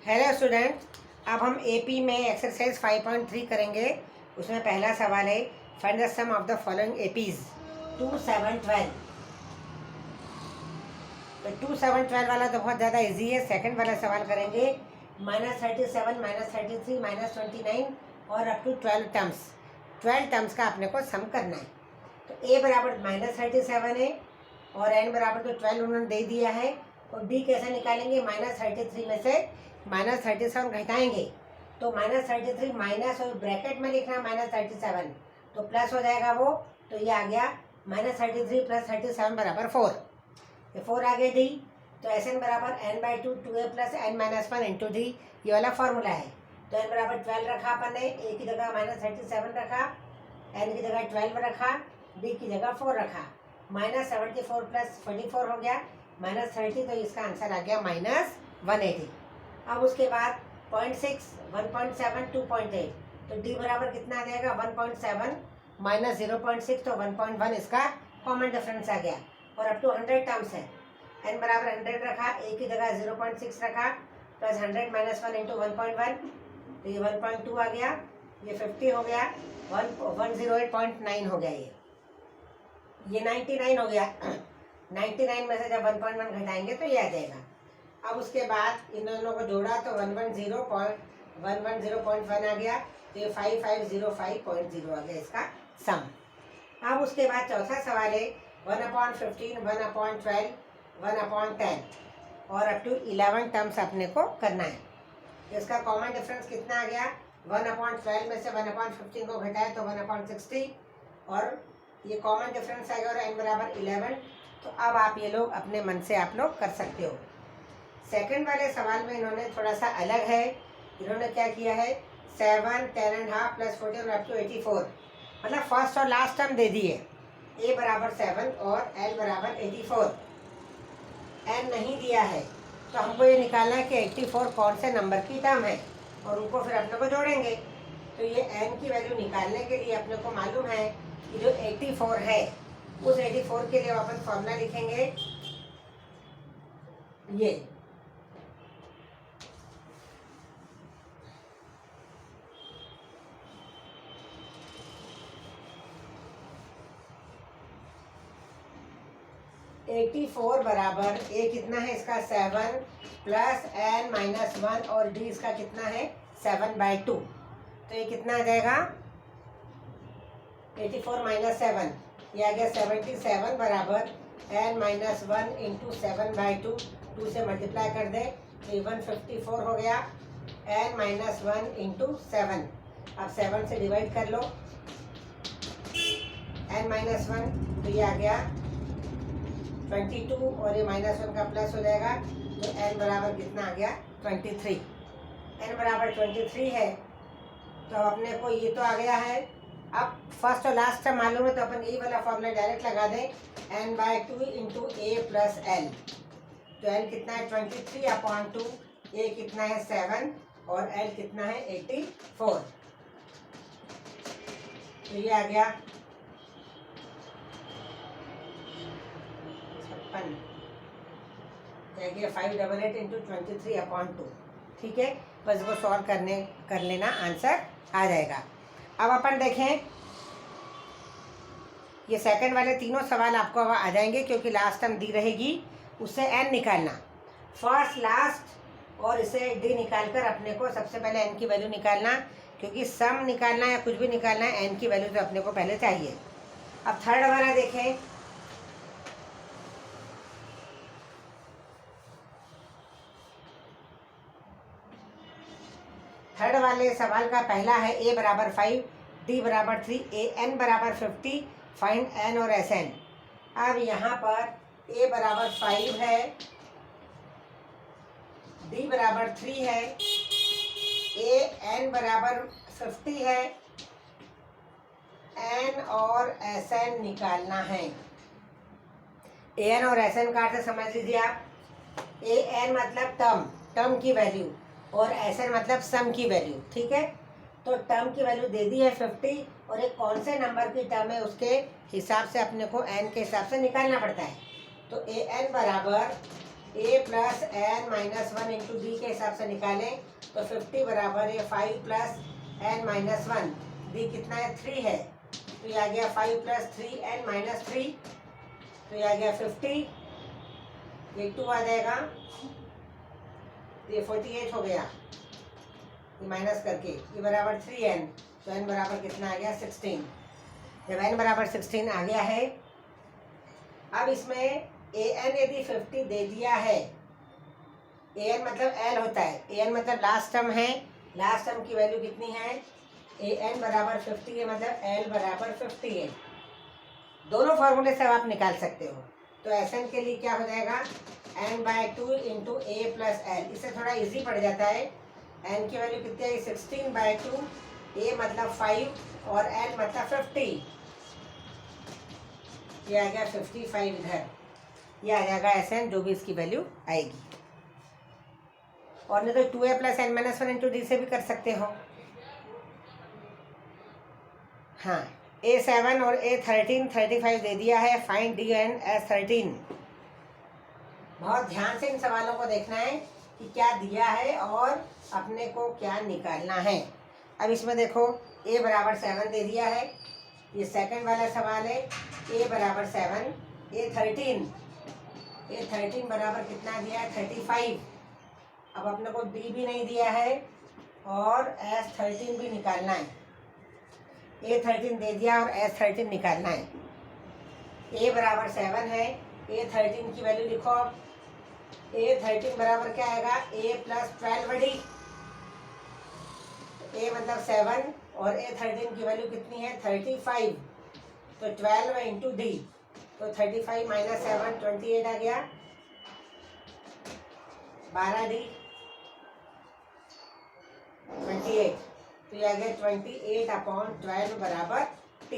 Hello student, अब हम AP में एक्सरसाइज 5.3 करेंगे। उसमें पहला सवाल है find the sum of the following APs 2, 7, 12। तो 2, 7, 12 वाला तो बहुत ज़्यादा इजी है। सेकंड वाला सवाल करेंगे -37, -33, -29 और अप टू 12 टर्म्स। 12 टर्म्स का अपने को सम करना है। तो ए बराबर -37 है और एन बराबर तो 12 उन्होंने दे दिया है। और बी कैसे निकालेंगे? -33 में से -37 घटाएंगे तो -33 माइनस और ब्रैकेट में लिखना -37 तो प्लस हो जाएगा वो। तो ये आ गया -33 + 37 बराबर 4। ये 4 आ गए डी। तो एस एन बराबर n/2 2a + n-1 into D, ये वाला फॉर्मूला है। तो एन बराबर 12 रखा अपन ने, ए की जगह -37 रखा, एन की जगह 12 रखा, डी की जगह 4 रखा। -74 + 44 हो गया -30, तो इसका आंसर आ गया -180। अब उसके बाद 0.6, 1.7, 2.8, तो डी बराबर कितना आ जाएगा? 1.7 - 0.6, तो 1.1 इसका कॉमन डिफरेंस आ गया। और अप टू 100 टर्म्स है। एन बराबर 100 रखा, ए की जगह 0.6 रखा, प्लस 100 - 1 इंटू 1.1, तो ये 1.2 आ गया, ये 50 हो गया, 108.9 हो गया, ये 99 हो गया। 99 में से जब 1.1 घटाएंगे तो ये आ जाएगा। अब उसके बाद इन दोनों को जोड़ा तो 110.1 आ गया, तो ये 5505.0 आ गया इसका सम। अब उसके बाद चौथा सवाल है 1/15, 1/12, 1/10 और अप टू 11 टर्म्स अपने को करना है। तो इसका कॉमन डिफरेंस कितना आ गया? 1/12 में से 1/15 को घटाए तो 1/60 और ये कॉमन डिफरेंस आ गया और n बराबर 11। तो अब आप ये लोग अपने मन से आप लोग कर सकते हो। सेकंड वाले सवाल में इन्होंने थोड़ा सा अलग है। इन्होंने क्या किया है? 7, 10.5 + 14 अप टू 84, मतलब फर्स्ट और लास्ट टर्म दे दिए। ए बराबर 7 और एल बराबर 84। एन नहीं दिया है, तो हमको ये निकालना है कि 84 कौन से नंबर की टर्म है और उनको फिर अपने को जोड़ेंगे। तो ये एन की वैल्यू निकालने के लिए अपने को मालूम है कि जो 84 है उस 84 के लिए अपन फॉर्मूला लिखेंगे ये। (84) बराबर ए कितना है इसका? 7 प्लस n-1 और डी इसका कितना है? 7/2। तो ये कितना आ जाएगा? 84 - 7, ये आ गया 77 बराबर n-1 इंटू 7/2। 2 से मल्टीप्लाई कर दे तो 154 हो गया, n-1 इंटू 7। अब 7 से डिवाइड कर लो, n-1 तो ये आ गया 22 और ये -1 का प्लस हो जाएगा, तो n बराबर कितना आ गया? 23। n बराबर 23 है, तो अपने को ये तो आ गया है। अब फर्स्ट और लास्ट टर्म मालूम है तो अपन ये वाला फॉर्मूला डायरेक्ट लगा दें, n/2 इंटू a + l। तो n कितना है? 23/2, a कितना है? 7 और l कितना है? 84। तो ये आ गया 588 इंटू 23/2। ठीक है, बस वो सॉल्व कर लेना, आंसर आ जाएगा। अब अपन देखें, ये सेकंड वाले तीनों सवाल आपको अब आ जाएंगे क्योंकि लास्ट टर्म दी रहेगी, उससे n निकालना फर्स्ट लास्ट और इसे d निकाल कर अपने को सबसे पहले n की वैल्यू निकालना, क्योंकि सम निकालना या कुछ भी निकालना है n की वैल्यू तो अपने को पहले चाहिए। अब थर्ड वाला देखें, थर्ड वाले सवाल का पहला है a बराबर 5, d बराबर 3, n बराबर 50, फाइंड n और Sn। अब यहाँ पर a बराबर 5 है, d बराबर 3 है, n बराबर 50 है, n और Sn निकालना है। an और Sn का अर्थ समझ लीजिए आप। an मतलब टर्म की वैल्यू और Sn मतलब सम की वैल्यू। ठीक है, तो टर्म की वैल्यू दे दी है 50 और एक कौन से नंबर की टर्म है उसके हिसाब से अपने को n के हिसाब से निकालना पड़ता है। तो an बराबर a plus n minus one into d के हिसाब से निकालें तो 50 बराबर है 5 plus n minus one, d कितना है 3 है, तो ये आ गया 5 प्लस 3 एन माइनस 3, तो ये आ गया 50, ये 2 आ जाएगा, तो ये 48 हो गया, ये माइनस करके ये बराबर 3n, तो n बराबर कितना आ गया 16। जब n बराबर 16 आ गया है, अब इसमें an यदि 50 दे दिया है, an मतलब l होता है, an मतलब लास्ट टर्म है, लास्ट टर्म की वैल्यू कितनी है, an बराबर 50 है, मतलब l बराबर 50 है। दोनों फॉर्मूले से आप निकाल सकते हो। तो Sn के लिए क्या हो जाएगा, n/2 इंटू ए प्लस एल, इससे थोड़ा इजी पड़ जाता है। n की वैल्यू कितनी है 16/2, a मतलब 5 और n मतलब 50, ये आ गया 55 इधर, ये आ जाएगा Sn जो भी इसकी वैल्यू आएगी। और नहीं तो 2a plus n minus one into d से भी कर सकते हो। हाँ, A7 और A13 35 दे दिया है, फाइंड डी एंड S13। बहुत ध्यान से इन सवालों को देखना है कि क्या दिया है और अपने को क्या निकालना है। अब इसमें देखो a बराबर 7 दे दिया है, ये सेकंड वाला सवाल है, a बराबर 7, A13 बराबर कितना दिया है 35। अब अपने को d भी नहीं दिया है और S13 भी निकालना है। A13 दे दिया और S13 निकालना है। a बराबर 7 है, A13 की वैल्यू लिखो। A13 बराबर क्या आएगा, a प्लस 12 a मतलब 7 और A13 की वैल्यू कितनी है 35, तो 12 इंटू डी, तो 35 माइनस 7 28 आ गया, 12d 28, तो ये आ गया 28/12 बराबर t।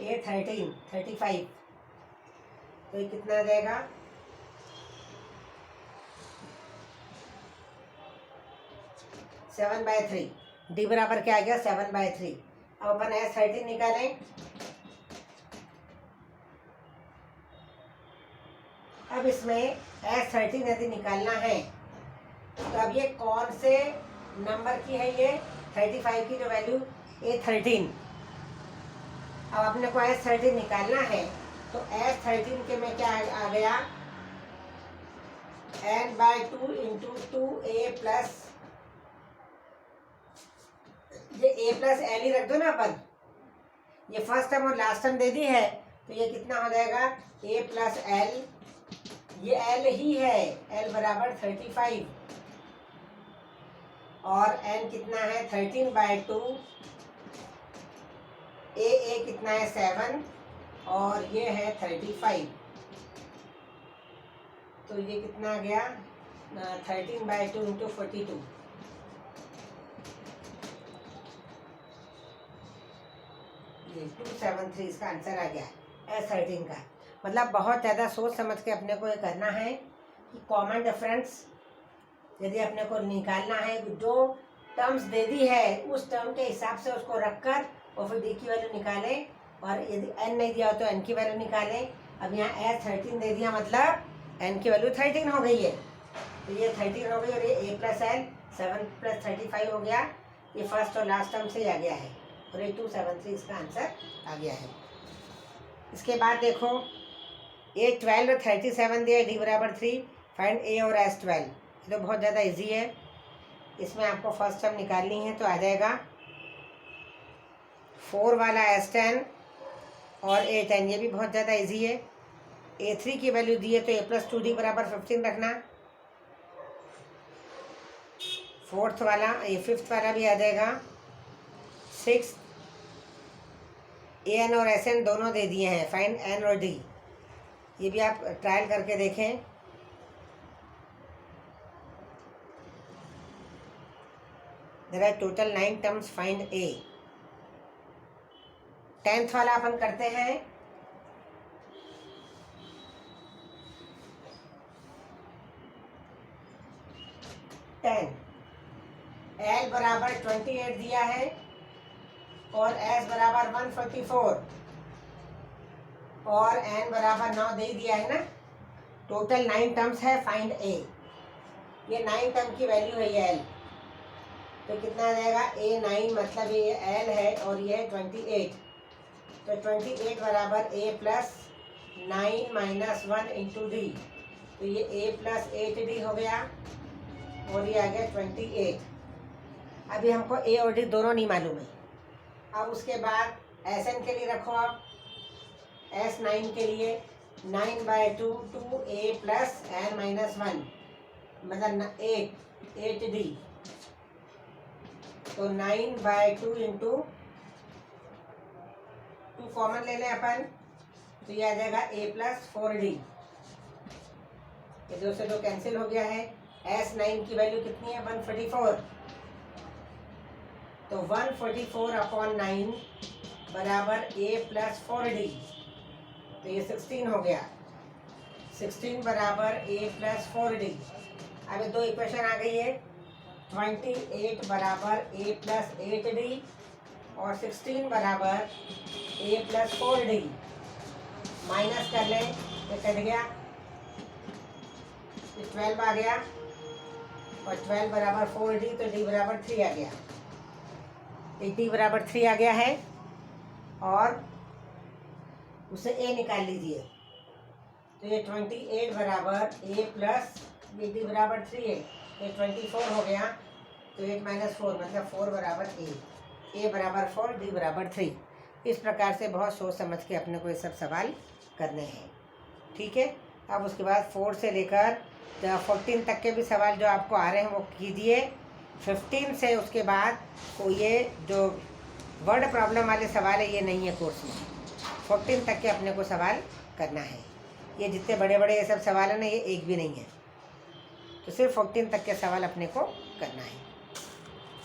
A13 35, तो ये कितना आ जाएगा 7/3, d बराबर क्या आ गया 7/3। अब अपन S13 निकालें। अब इसमें S13 यदि निकालना है तो अब ये कौन से नंबर की है, ये 35 की जो वैल्यू A13। अब अपने को S13 निकालना है तो S13 के में क्या आ गया, n/2 इंटू 2a प्लस, ये a प्लस एल ही रख दो ना अपन, ये फर्स्ट टर्म और लास्ट टर्म दे दी है, तो ये कितना हो जाएगा a प्लस एल, ये l ही है, l बराबर 35 और n कितना है 13/2, a कितना है 7 और ये है 35, तो ये कितना आ गया 13/2 इंटू 42, ये 273 इसका आंसर आ गया S13 का। मतलब बहुत ज़्यादा सोच समझ के अपने को ये करना है कि कॉमन डिफरेंस यदि अपने को निकालना है, जो टर्म्स दे दी है उस टर्म के हिसाब से उसको रखकर और फिर डी की वैल्यू निकालें, और यदि n नहीं दिया हो तो n की वैल्यू निकालें। अब यहाँ S13 दे दिया मतलब n की वैल्यू 13 हो गई है, तो ये 13 हो गई और ये a प्लस एल 7 प्लस 35 हो गया, ये फर्स्ट और लास्ट टर्म से ही आ गया है और ये 273 इसका आंसर आ गया है। इसके बाद देखो A12 और 37 दिया है, डी बराबर 3, फाइंड a और S12। ये तो बहुत ज़्यादा इजी है, इसमें आपको फर्स्ट टर्म निकालनी है, तो आ जाएगा 4 वाला S10 और A10, ये भी बहुत ज़्यादा इजी है। A3 की वैल्यू दी है तो a प्लस 2d बराबर 15 रखना। फोर्थ वाला, ये फिफ्थ वाला भी आ जाएगा। 6 an और Sn दोनों दे दिए हैं, फाइंड n और d, ये भी आप ट्रायल करके देखें। There are total 9 terms, find a। 10th वाला अपन करते हैं। L बराबर 28 दिया है और S बराबर 144 और N बराबर 9 दे दिया है ना, टोटल 9 टर्म्स है, फाइंड ए। ये 9 टर्म की वैल्यू है ये एल, तो कितना आ जाएगा ए 9 मतलब ये एल है और ये है 28। तो 28 बराबर a plus 9 minus 1 into D, तो ये ए प्लस 8d हो गया और ये आ गया 28। अभी हमको ए और डी दोनों नहीं मालूम है। अब उसके बाद एस एन के लिए रखो आप, एस 9 के लिए 9/2 two a plus n minus 1 मतलब 8d, तो 9/2 इंटू 2 कॉमन ले लें अपन, तो ये आ जाएगा a प्लस 4d। ये 2 से 2 कैंसिल हो गया है। S9 की वैल्यू कितनी है 144, तो 144/9 बराबर a प्लस 4d, तो ये 16 हो गया। 16 बराबर a प्लस 4d। अब ये 2 इक्वेशन आ गई है, 28 बराबर a प्लस 8d और 16 बराबर a प्लस 4d। माइनस कर लें तो कट गया, 12 आ गया और 12 बराबर 4d, तो d बराबर 3 आ गया। d बराबर 3 आ गया है और उसे a निकाल लीजिए, तो ये 28 बराबर a प्लस ये d बराबर 3 है, तो 24 हो गया, तो 8 माइनस 4 मतलब 4 बराबर a बराबर 4 d बराबर 3। इस प्रकार से बहुत सोच समझ के अपने को ये सब सवाल करने हैं, ठीक है। अब उसके बाद 4 से लेकर 14 तक के भी सवाल जो आपको आ रहे हैं वो कीजिए। 15 से उसके बाद को ये जो वर्ड प्रॉब्लम वाले सवाल है ये नहीं है कोर्स में। 14 तक के अपने को सवाल करना है। ये जितने बड़े बड़े ये सब सवाल हैं ना, ये एक भी नहीं है, तो सिर्फ 14 तक के सवाल अपने को करना है।